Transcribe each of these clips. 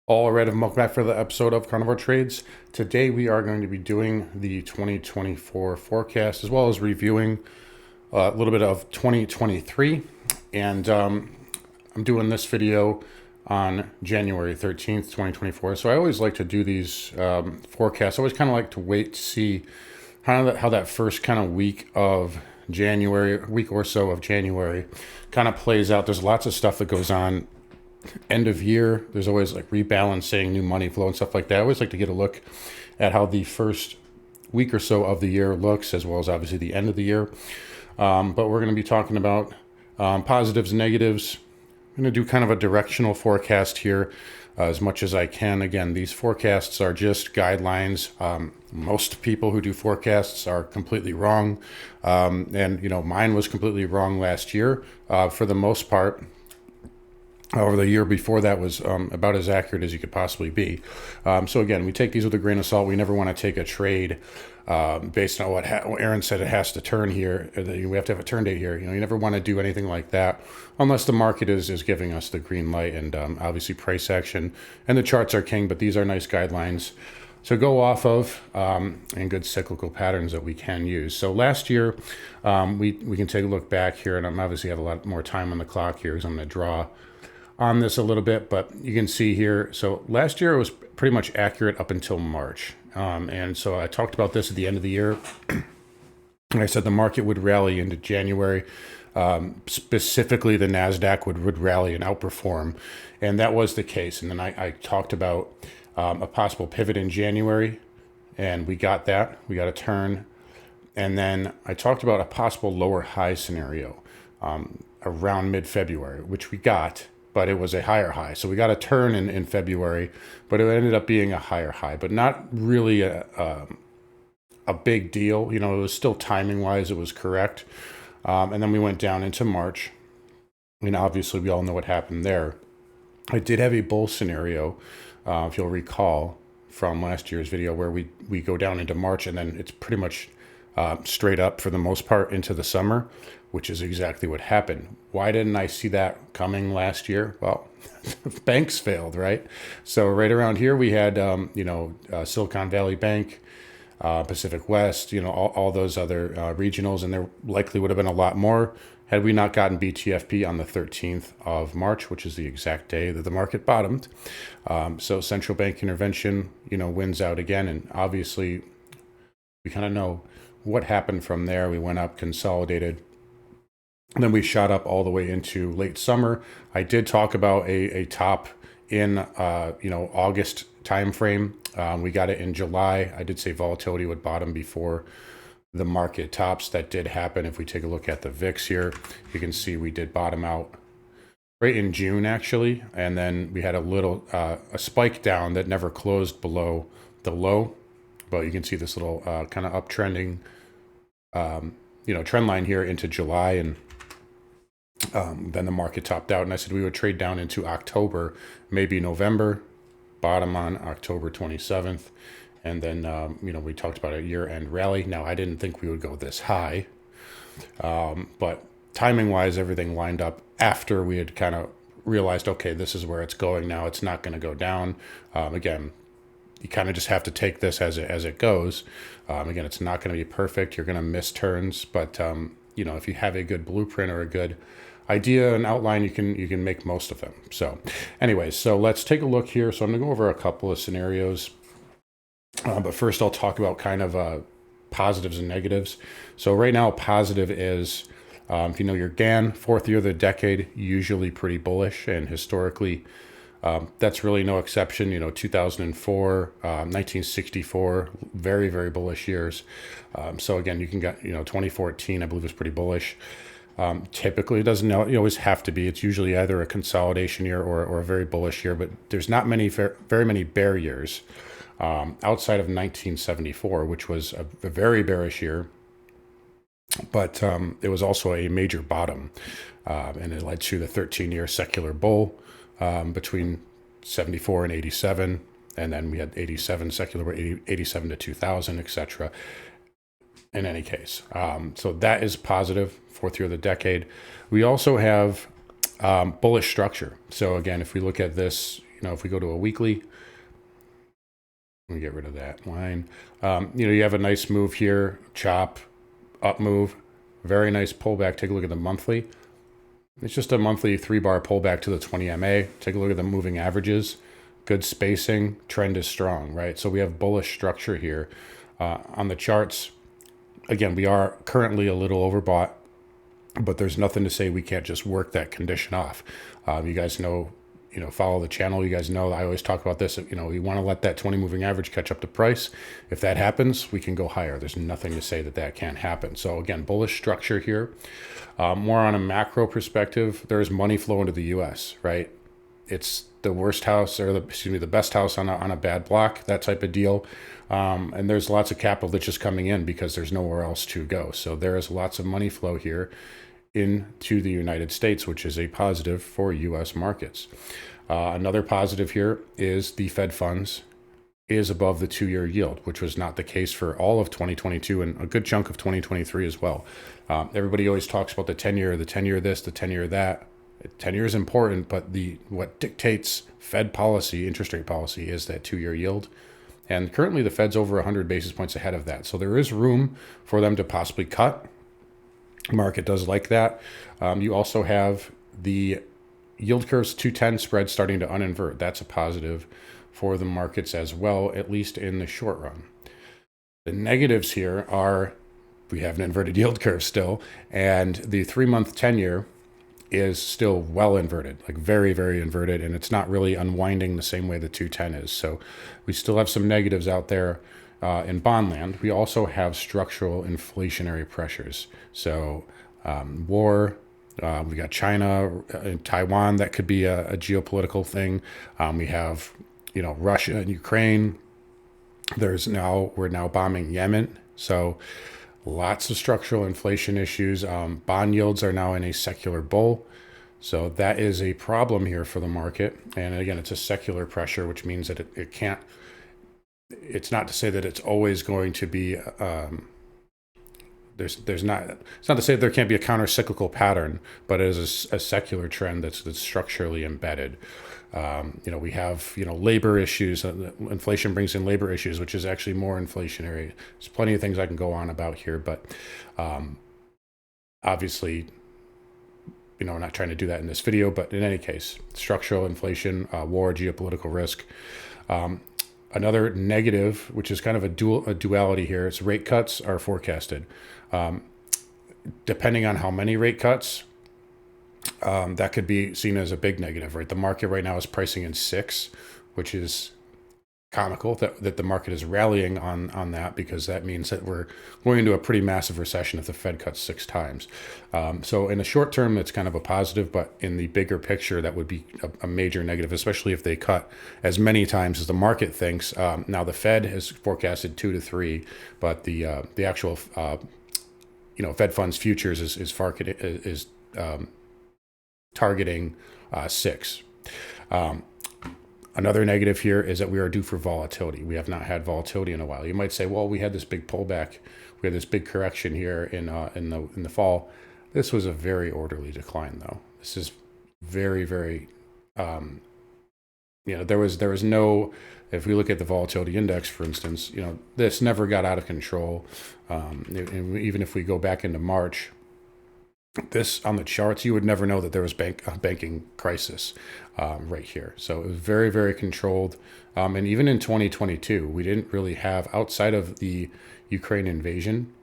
All right, welcome back for the episode of Carnivore Trades. Today we are going to be doing the 2024 forecast as well as reviewing a little bit of 2023. And I'm doing this video on January 13th, 2024. So I always like to do these forecasts. I always kind of like to wait to see how that first kind of week of January, week or so of January kind of plays out. There's lots of stuff that goes on end of year. There's always like rebalancing, new money flow and stuff like that. I always like to get a look at how the first week or so of the year looks, as well as obviously the end of the year. But we're going to be talking about positives and negatives. I'm going to do kind of a directional forecast here as much as I can. Again, these forecasts are just guidelines. Most people who do forecasts are completely wrong. And mine was completely wrong last year for the most part. Over the year before that was about as accurate as you could possibly be. So again, we take these with a grain of salt. We never want to take a trade based on what Aaron said it has to turn here. We have to have a turn date here. You never want to do anything like that unless the market is giving us the green light, and obviously price action and the charts are king. But these are nice guidelines to go off of and good cyclical patterns that we can use. So last year, we can take a look back here, and I'm obviously have a lot more time on the clock here because I'm going to draw on this a little bit, but you can see here. So last year it was pretty much accurate up until March. And so I talked about this at the end of the year. I said the market would rally into January. Specifically, the NASDAQ would rally and outperform. And that was the case. And then I talked about a possible pivot in January, and we got that. We got a turn. And then I talked about a possible lower high scenario around mid-February, which we got, but it was a higher high. So we got a turn in February, but it ended up being a higher high, but not really a big deal. It was still timing-wise, it was correct. And then we went down into March. Obviously, we all know what happened there. I did have a bull scenario, if you'll recall, from last year's video where we go down into March, and then it's pretty much straight up for the most part into the summer, which is exactly what happened. Why didn't I see that coming last year? Well, banks failed, right? So right around here we had, Silicon Valley Bank, Pacific West, all those other regionals, and there likely would have been a lot more had we not gotten BTFP on the 13th of March, which is the exact day that the market bottomed. So central bank intervention, wins out again, and obviously we kind of know what happened from there. We went up, consolidated, and then we shot up all the way into late summer. I did talk about a top in August timeframe. We got it in July. I did say volatility would bottom before the market tops. That did happen. If we take a look at the VIX here, you can see we did bottom out right in June actually, and then we had a little a spike down that never closed below the low. But you can see this little kind of uptrending trend line here into July, and then the market topped out, and I said we would trade down into October, maybe November, bottom on October 27th. And then, we talked about a year-end rally. Now, I didn't think we would go this high, but timing-wise, everything lined up after we had kind of realized, okay, this is where it's going now. It's not going to go down. Again, you kind of just have to take this as it goes. Again, it's not going to be perfect. You're going to miss turns, but if you have a good blueprint or a good idea and outline, you can make most of them. So anyways, so let's take a look here. So I'm going to go over a couple of scenarios, but first I'll talk about kind of positives and negatives. So right now, positive is if you know your GAN, fourth year of the decade, usually pretty bullish, and historically that's really no exception. 2004, 1964, very, very bullish years. So again, you can get, 2014, I believe, was pretty bullish. Typically, it doesn't always have to be. It's usually either a consolidation year or a very bullish year, but there's not very many bear years outside of 1974, which was a very bearish year. But it was also a major bottom, and it led to the 13-year secular bull between 74 and 87, and then we had 87 secular, 87 to 2000, etc. In any case, so that is positive, fourth year of the decade. We also have bullish structure. So again, if we look at this, if we go to a weekly, let me get rid of that line. You have a nice move here, chop, up move, very nice pullback. Take a look at the monthly. It's just a monthly 3-bar pullback to the 20 MA. Take a look at the moving averages. Good spacing. Trend is strong, right? So we have bullish structure here. On the charts, again, we are currently a little overbought, but there's nothing to say we can't just work that condition off. You guys know, follow the channel. You guys know I always talk about this. We want to let that 20 moving average catch up to price. If that happens, we can go higher. There's nothing to say that that can't happen. So again, bullish structure here. More on a macro perspective, there's money flow into the U.S., right? It's the worst house, or the best house on a bad block, that type of deal. And there's lots of capital that's just coming in because there's nowhere else to go. So there is lots of money flow here into the United States, which is a positive for U.S. markets. Another positive here is the Fed funds is above the 2-year yield, which was not the case for all of 2022 and a good chunk of 2023 as well. Everybody always talks about the 10-year this, the 10-year that. 10-year is important, but what dictates Fed policy, interest rate policy, is that 2-year yield. And currently the Fed's over 100 basis points ahead of that. So there is room for them to possibly cut. Market does like that. You also have the yield curve's 210 spread starting to uninvert. That's a positive for the markets as well, at least in the short run. The negatives here are we have an inverted yield curve still, and the 3-month 10-year is still well inverted, like very, very inverted, and it's not really unwinding the same way the 210 is. So we still have some negatives out there in bond land. We also have structural inflationary pressures. So war, we got China and Taiwan. That could be a geopolitical thing. We have, Russia and Ukraine. We're now bombing Yemen. So lots of structural inflation issues. Bond yields are now in a secular bull. So that is a problem here for the market. And again, it's a secular pressure, which means that it can't, it's not to say that it's always going to be, it's not to say that there can't be a counter-cyclical pattern, but it is a secular trend that's structurally embedded. We have, labor issues. Inflation brings in labor issues, which is actually more inflationary. There's plenty of things I can go on about here, but obviously, we're not trying to do that in this video, but in any case, structural inflation, war, geopolitical risk. Another negative, which is kind of a duality here, is rate cuts are forecasted. Depending on how many rate cuts, that could be seen as a big negative, right? The market right now is pricing in 6, which is comical that the market is rallying on that, because that means that we're going into a pretty massive recession if the Fed cuts 6 times. So in the short term, it's kind of a positive, but in the bigger picture, that would be a major negative, especially if they cut as many times as the market thinks. Now the Fed has forecasted 2 to 3, but the actual Fed funds futures is targeting 6. Another negative here is that we are due for volatility. We have not had volatility in a while. You might say, well, we had this big pullback. We had this big correction here in the fall. This was a very orderly decline, though. This is very, very, there was no, if we look at the volatility index, for instance, this never got out of control. And even if we go back into March, this on the charts, you would never know that there was a banking crisis right here. So it was very, very controlled. And even in 2022, we didn't really have, outside of the Ukraine invasion,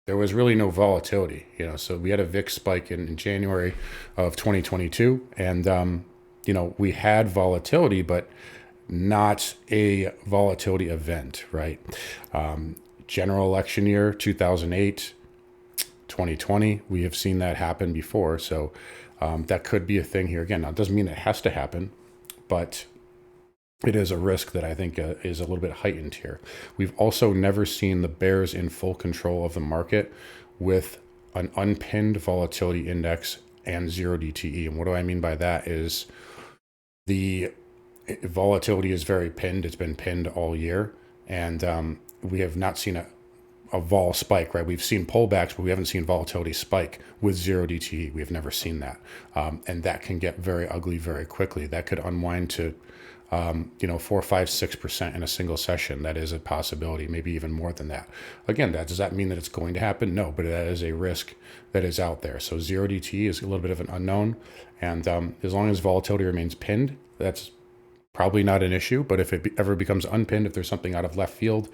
there was really no volatility. So we had a VIX spike in January of 2022, and we had volatility, but not a volatility event, right? General election year 2008. 2020, we have seen that happen before. So that could be a thing here. Again, now it doesn't mean it has to happen, but it is a risk that I think is a little bit heightened here. We've also never seen the bears in full control of the market with an unpinned volatility index and 0 DTE. And what do I mean by that is the volatility is very pinned. It's been pinned all year. And we have not seen a vol spike, right? We've seen pullbacks, but we haven't seen volatility spike with zero DTE. We've never seen that. And that can get very ugly very quickly. That could unwind to, 4, 5, 6% in a single session. That is a possibility, maybe even more than that. Again, does that mean that it's going to happen? No, but that is a risk that is out there. So zero DTE is a little bit of an unknown. And as long as volatility remains pinned, that's probably not an issue. But if it ever becomes unpinned, if there's something out of left field,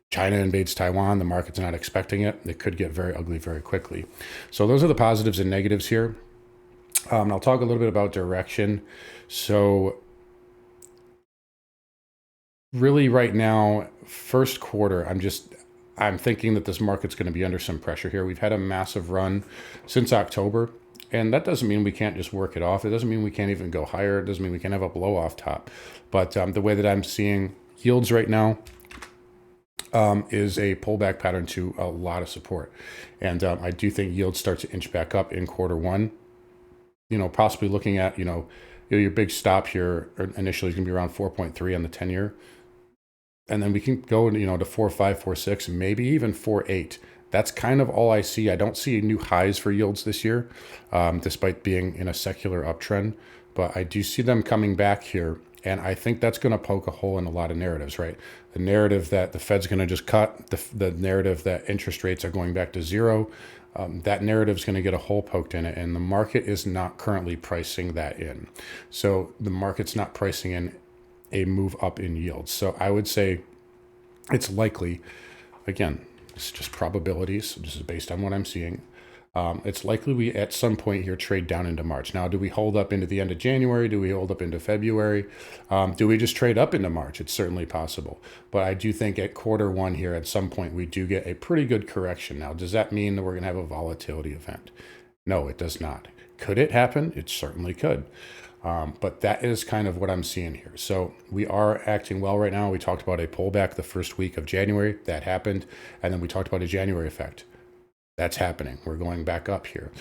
China invades Taiwan, the market's not expecting it, it could get very ugly very quickly. So those are the positives and negatives here. I'll talk a little bit about direction. So really right now, first quarter, I'm thinking that this market's going to be under some pressure here. We've had a massive run since October, and that doesn't mean we can't just work it off. It doesn't mean we can't even go higher. It doesn't mean we can't have a blow off top. But the way that I'm seeing yields right now, is a pullback pattern to a lot of support. And I do think yields start to inch back up in quarter one, possibly looking at, your big stop here initially is going to be around 4.3 on the 10-year. And then we can go, to 4.5, 4.6, maybe even 4.8. That's kind of all I see. I don't see new highs for yields this year, despite being in a secular uptrend. But I do see them coming back here. And I think that's going to poke a hole in a lot of narratives, right? The narrative that the Fed's going to just cut, the narrative that interest rates are going back to zero, that narrative is going to get a hole poked in it. And the market is not currently pricing that in. So the market's not pricing in a move up in yields. So I would say it's likely, again, it's just probabilities. This is based on what I'm seeing. It's likely we at some point here trade down into March. Now, do we hold up into the end of January? Do we hold up into February? Do we just trade up into March? It's certainly possible. But I do think at quarter one here, at some point, we do get a pretty good correction. Now, does that mean that we're going to have a volatility event? No, it does not. Could it happen? It certainly could. But that is kind of what I'm seeing here. So we are acting well right now. We talked about a pullback the first week of January. That happened. And then we talked about a January effect. That's happening. We're going back up here.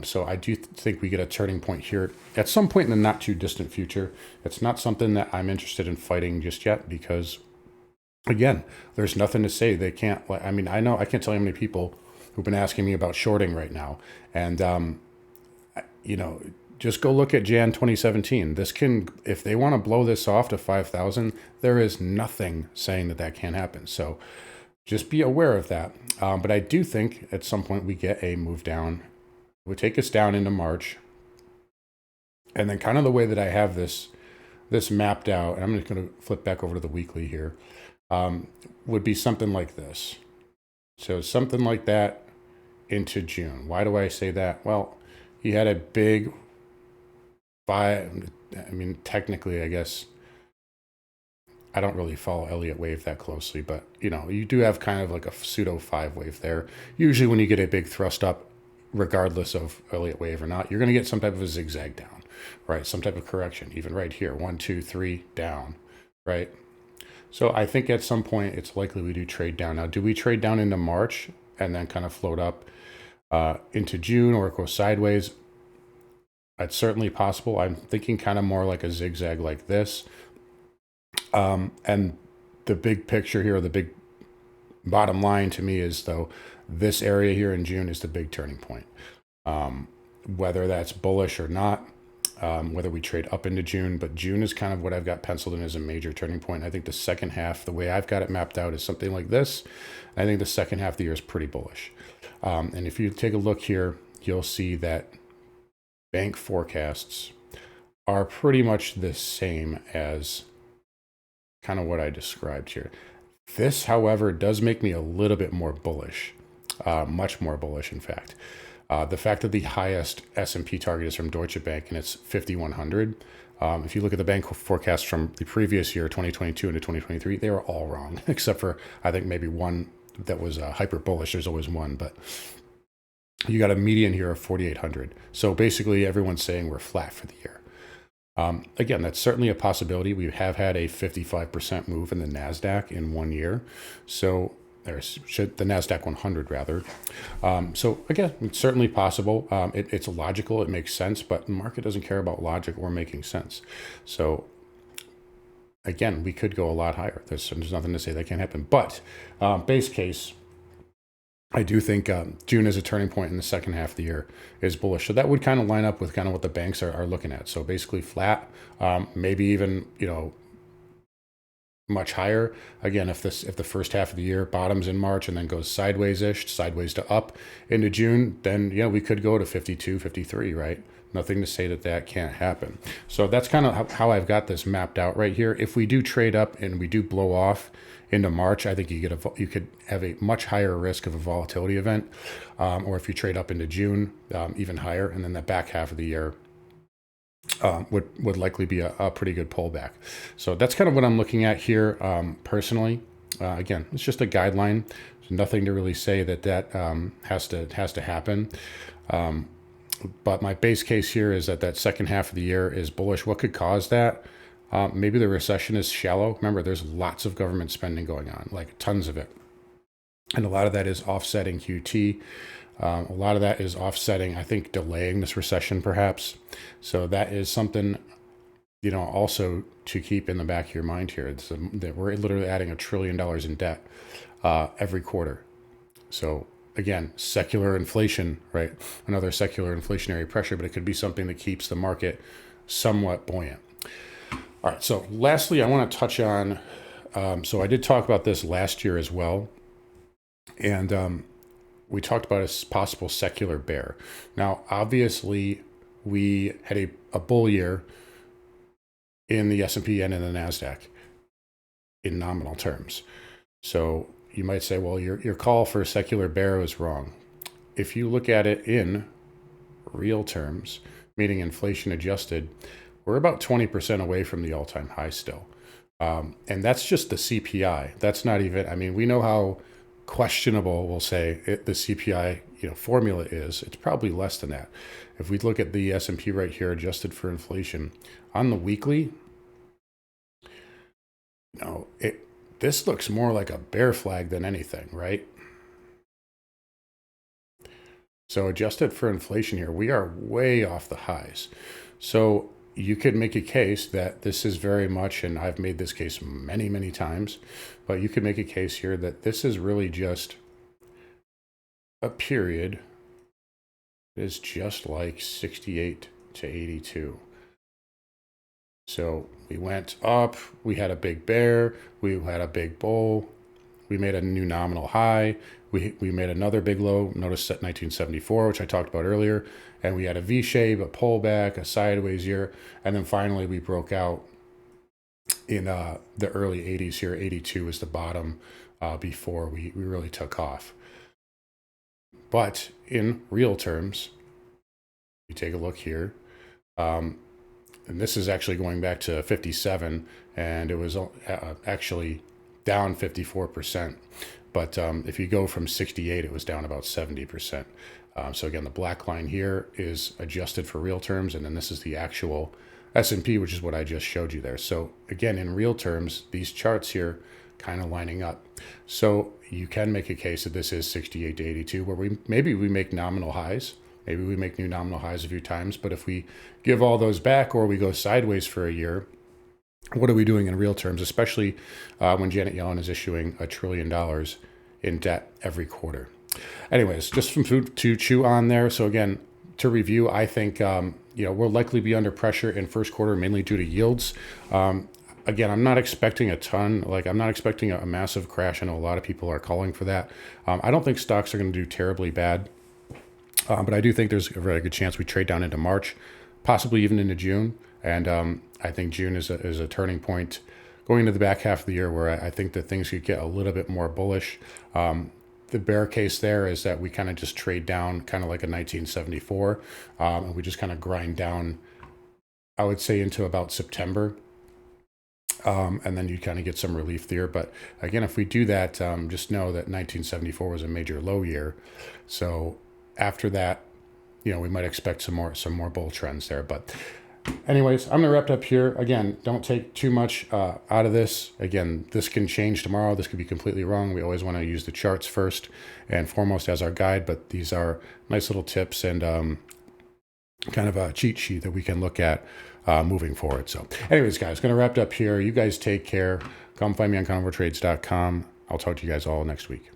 So I do think we get a turning point here at some point in the not too distant future. It's not something that I'm interested in fighting just yet because, again, there's nothing to say they can't. I can't tell you how many people who've been asking me about shorting right now. And, just go look at Jan 2017. If they want to blow this off to 5,000, there is nothing saying that can't happen. So just be aware of that. But I do think at some point we get a move down. It would take us down into March. And then kind of the way that I have this mapped out, and I'm just going to flip back over to the weekly here, would be something like this. So something like that into June. Why do I say that? Well, he had a big technically, I guess, I don't really follow Elliott wave that closely, but you do have kind of like a pseudo 5 wave there. Usually when you get a big thrust up, regardless of Elliott wave or not, you're going to get some type of a zigzag down, right? Some type of correction, even right here, 1, 2, 3 down, right? So I think at some point it's likely we do trade down. Now, do we trade down into March and then kind of float up into June or go sideways? It's certainly possible. I'm thinking kind of more like a zigzag like this. And the big picture here, the big bottom line to me is, though, this area here in June is the big turning point. Whether that's bullish or not, whether we trade up into June, but June is kind of what I've got penciled in as a major turning point. I think the second half, the way I've got it mapped out, is something like this. I think the second half of the year is pretty bullish. And if you take a look here, you'll see that bank forecasts are pretty much the same as kind of what I described here. This, however, does make me a little bit more bullish, much more bullish, in fact. The fact that the highest S&P target is from Deutsche Bank and it's 5,100. If you look at the bank forecast from the previous year, 2022 into 2023, they were all wrong, except for, I think, maybe one that was hyper bullish. There's always one, but you got a median here of 4,800. So basically everyone's saying we're flat for the year. Again, that's certainly a possibility. We have had a 55% move in the NASDAQ in 1 year. So the NASDAQ 100 rather. So again, it's certainly possible. It's logical. It makes sense, but the market doesn't care about logic or making sense. So again, we could go a lot higher. There's nothing to say that can't happen. But base case, I do think June is a turning point in the second half of the year is bullish. So that would kind of line up with kind of what the banks are looking at. So basically flat, maybe even, much higher. Again, if the first half of the year bottoms in March and then goes sideways-ish, sideways to up into June, then we could go to 52, 53, right? Nothing to say that that can't happen. So that's kind of how I've got this mapped out right here. If we do trade up and we do blow off into March, I think you could have a much higher risk of a volatility event, or if you trade up into June, even higher, and then the back half of the year would likely be a pretty good pullback. So that's kind of what I'm looking at here personally. Again, it's just a guideline. There's nothing to really say that has to happen. But my base case here is that second half of the year is bullish. What could cause that? Maybe the recession is shallow. Remember, there's lots of government spending going on, like tons of it. And a lot of that is offsetting QT. A lot of that is offsetting, I think, delaying this recession perhaps. So that is something, also to keep in the back of your mind here. It's that we're literally adding $1 trillion in debt every quarter. So again, secular inflation, right? Another secular inflationary pressure, but it could be something that keeps the market somewhat buoyant. All right, so lastly, I want to touch on, so I did talk about this last year as well. And we talked about a possible secular bear. Now, obviously, we had a bull year in the S&P and in the NASDAQ in nominal terms. So you might say, well, your call for a secular bear was wrong. If you look at it in real terms, meaning inflation adjusted, we're about 20% away from the all-time high still. And that's just the CPI. That's not even, we know how questionable, we'll say, the CPI formula is. It's probably less than that. If we look at the S&P right here, adjusted for inflation, on the weekly, this looks more like a bear flag than anything, right? So adjusted for inflation here, we are way off the highs. So you could make a case that this is very much, and I've made this case many, many times, but you could make a case here that this is really just a period that is just like 68 to 82. So we went up, we had a big bear, we had a big bull, we made a new nominal high, we made another big low, notice that 1974, which I talked about earlier, and we had a V-shape, a pullback, a sideways year, and then finally we broke out in the early 80s here. 82 is the bottom before we really took off. But in real terms, you take a look here, and this is actually going back to 57, and it was actually down 54%. But if you go from 68, it was down about 70%. So again, the black line here is adjusted for real terms, and then this is the actual S&P, which is what I just showed you there. So again, in real terms, these charts here kind of lining up. So you can make a case that this is 68 to 82, where maybe we make nominal highs. Maybe we make new nominal highs a few times, but if we give all those back or we go sideways for a year, what are we doing in real terms, especially when Janet Yellen is issuing $1 trillion in debt every quarter? Anyways, just some food to chew on there. So again, to review, I think we'll likely be under pressure in first quarter, mainly due to yields. Again, I'm not expecting a ton. I'm not expecting a massive crash. I know a lot of people are calling for that. I don't think stocks are going to do terribly bad. But I do think there's a very good chance we trade down into March, possibly even into June. And I think June is a turning point going into the back half of the year where I think that things could get a little bit more bullish. The bear case there is that we kind of just trade down kind of like a 1974. And we just kind of grind down, I would say, into about September. And then you kind of get some relief there. But again, if we do that, just know that 1974 was a major low year. So after that, we might expect some more bull trends there. But anyways, I'm going to wrap it up here. Again, don't take too much out of this. Again, this can change tomorrow. This could be completely wrong. We always want to use the charts first and foremost as our guide, but these are nice little tips and kind of a cheat sheet that we can look at moving forward. So anyways, guys, going to wrap it up here. You guys take care. Come find me on carnivoretrades.com. I'll talk to you guys all next week.